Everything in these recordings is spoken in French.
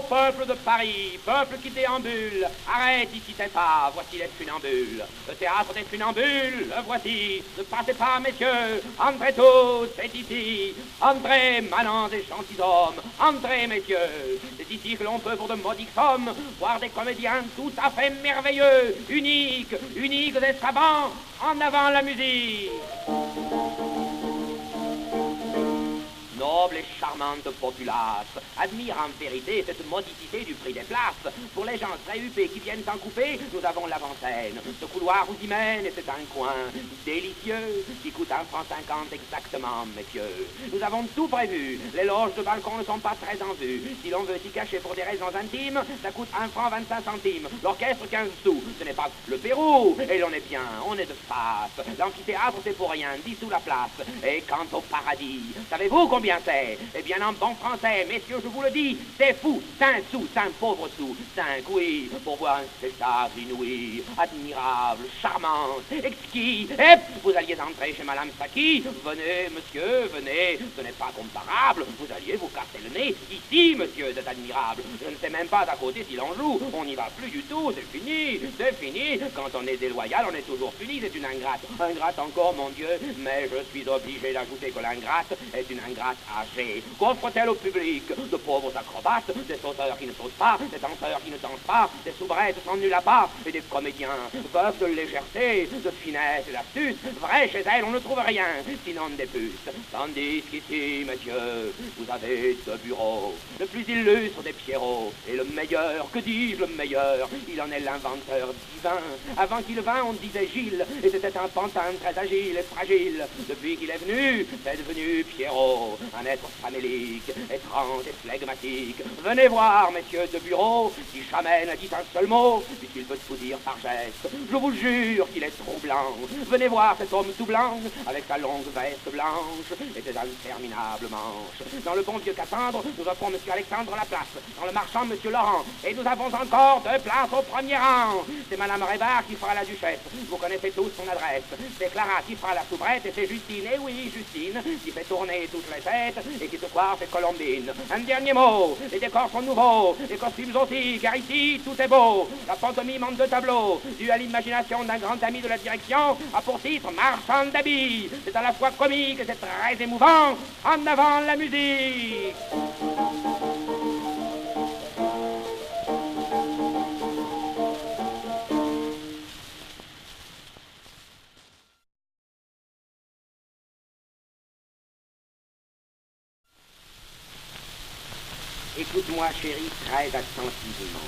peuple de Paris, peuple qui déambule, arrête ici tes pas, voici les funambules. Le théâtre des funambules, le voici. Ne passez pas, messieurs, entrez tous, c'est ici. Entrez, manants et gentilshommes, entrez, messieurs. C'est ici que l'on peut, pour de modiques sommes, voir des comédiens tout à fait merveilleux, uniques et savants. En avant la musique. Noble et charmante populace, admire en vérité cette modicité du prix des places. Pour les gens très huppés qui viennent en couper, nous avons l'avant-scène. Ce couloir vous y mène et c'est un coin délicieux qui coûte 1,50 € exactement, messieurs. Nous avons tout prévu. Les loges de balcon ne sont pas très en vue. Si l'on veut s'y cacher pour des raisons intimes, ça coûte 1,25 €. L'orchestre 15 sous. Ce n'est pas le Pérou. Et l'on est bien, on est de face. L'amphithéâtre c'est pour rien, 10 sous la place. Et quant au paradis, savez-vous combien c'est? Eh bien, en bon français, messieurs, je vous le dis, c'est fou. 5 sous, 5 pauvres sous. 5, oui, pour voir un spectacle inouï, admirable, charmant, exquis. Et vous alliez entrer chez Madame Saki. Venez, monsieur, venez. Ce n'est pas comparable. Vous alliez vous casser le nez. Ici, monsieur, c'est admirable. Je ne sais même pas à côté si l'on joue. On n'y va plus du tout. C'est fini. C'est fini. Quand on est déloyal, on est toujours puni. C'est une ingrate. Ingrate encore, mon Dieu. Mais je suis obligé d'ajouter que l'ingrate est une ingrate âgée. Qu'offre-t-elle au public? De pauvres acrobates, des sauteurs qui ne sautent pas, des danseurs qui ne dansent pas, des soubrettes sans nul appât, et des comédiens veufs de légèreté, de finesse et d'astuce. Vrai, chez elle, on ne trouve rien, sinon des puces. Tandis qu'ici, messieurs, vous avez deux bureaux. Le plus illustre des Pierrots, et le meilleur, que dis-je, le meilleur, il en est l'inventeur divin. Avant qu'il vînt, on disait Gilles, et c'était un pantin très agile et fragile. Depuis qu'il est venu, c'est devenu Pierrot, un être famélique, étrange et flegmatique. Venez voir, messieurs de bureau, si jamais n'a dit un seul mot, puisqu'il veut tout dire par geste. Je vous jure qu'il est troublant. Venez voir cet homme tout blanc, avec sa longue veste blanche et ses interminables manches. Dans le bon vieux Cassandre, nous offrons monsieur Alexandre la place. Dans le marchand, monsieur Laurent. Et nous avons encore 2 places au premier rang. C'est madame Rébard qui fera la duchesse. Vous connaissez tous son adresse. C'est Clara qui fera la soubrette et c'est Justine, et oui, Justine, qui fait tourner toutes les têtes et qui se coiffe et Colombine. Un dernier mot, les décors sont nouveaux, les costumes aussi, car ici, tout est beau. La pantomime en 2 tableaux, due à l'imagination d'un grand ami de la direction, a pour titre Marchand d'habits. C'est à la fois comique et c'est très émouvant. En avant la musique. Écoute-moi, chérie, très attentivement.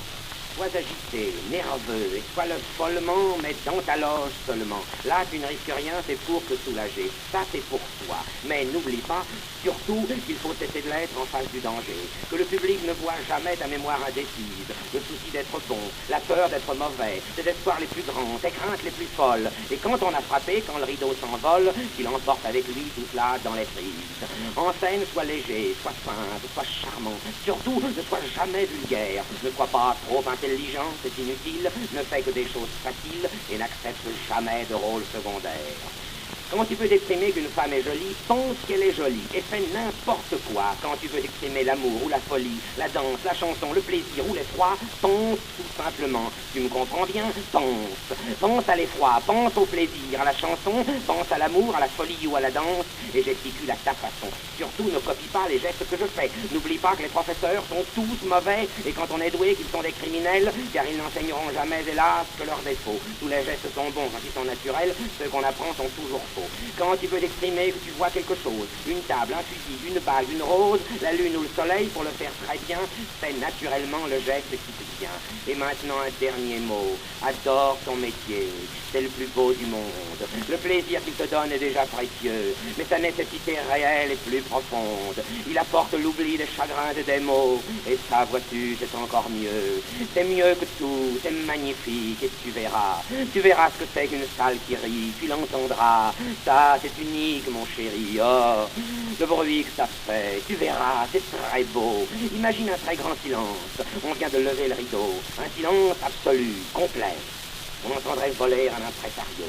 Sois agité, nerveux, et sois-le follement, mais dans ta loge seulement. Là, tu ne risques rien, c'est pour te soulager. Ça, c'est pour toi. Mais n'oublie pas, surtout, qu'il faut cesser de l'être en face du danger. Que le public ne voit jamais ta mémoire indécise, le souci d'être bon, la peur d'être mauvais, tes espoirs les plus grands, tes craintes les plus folles. Et quand on a frappé, quand le rideau s'envole, qu'il emporte avec lui tout cela dans les frises. En scène, sois léger, sois simple, sois charmant. Surtout, ne sois jamais vulgaire. Ne sois pas trop intelligent, c'est inutile, ne fais que des choses faciles et n'accepte jamais de rôle secondaire. Quand tu veux t'exprimer qu'une femme est jolie, pense qu'elle est jolie et fais n'importe quoi. Quand tu veux exprimer l'amour ou la folie, la danse, la chanson, le plaisir ou l'effroi, pense tout simplement. Tu me comprends bien? Pense. Pense à l'effroi, pense au plaisir, à la chanson, pense à l'amour, à la folie ou à la danse et gesticule à ta façon. Surtout ne copie pas les gestes que je fais. N'oublie pas que les professeurs sont tous mauvais et quand on est doué qu'ils sont des criminels, car ils n'enseigneront jamais, hélas, que leurs défauts. Tous les gestes sont bons quand ils sont naturels, ceux qu'on apprend sont toujours faux. Quand tu veux t'exprimer que tu vois quelque chose, une table, un fusil, une bague, une rose, la lune ou le soleil, pour le faire très bien, fais naturellement le geste qui te vient. Et maintenant un dernier mot, adore ton métier, c'est le plus beau du monde. Le plaisir qu'il te donne est déjà précieux, mais sa nécessité réelle est plus profonde. Il apporte l'oubli des chagrins et des maux, et ça, vois-tu, c'est encore mieux. C'est mieux que tout, c'est magnifique, et tu verras ce que c'est qu'une salle qui rit, tu l'entendras. Ça, c'est unique, mon chéri. Oh, le bruit que ça fait. Tu verras, c'est très beau. Imagine un très grand silence. On vient de lever le rideau. Un silence absolu, complet. On entendrait voler un impresario.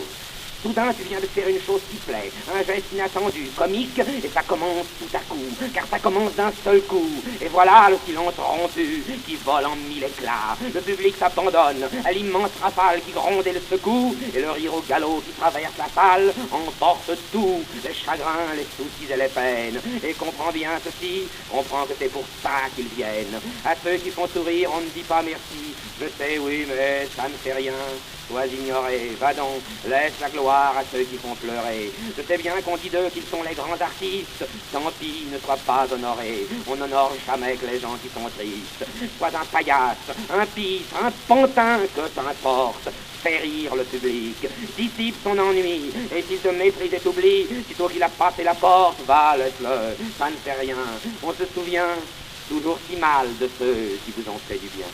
Soudain, tu viens de faire une chose qui plaît, un geste inattendu, comique, et ça commence tout à coup, car ça commence d'un seul coup. Et voilà le silence rompu qui vole en mille éclats. Le public s'abandonne à l'immense rafale qui gronde et le secoue, et le rire au galop qui traverse la salle emporte tout, les chagrins, les soucis et les peines. Et comprends bien ceci, comprends que c'est pour ça qu'ils viennent. À ceux qui font sourire, on ne dit pas merci. Je sais, oui, mais ça ne fait rien. Sois ignoré, va donc, laisse la gloire à ceux qui font pleurer. Je sais bien qu'on dit d'eux qu'ils sont les grands artistes. Tant pis, ne sois pas honoré. On n'honore jamais que les gens qui sont tristes. Sois un paillasse, un pisse, un pantin, que t'importe. Fais rire le public, dissipe son ennui, et s'il te méprise et t'oublie, sitôt qu'il a passé la porte, va, laisse-le, ça ne fait rien. On se souvient toujours si mal de ceux qui vous ont fait du bien.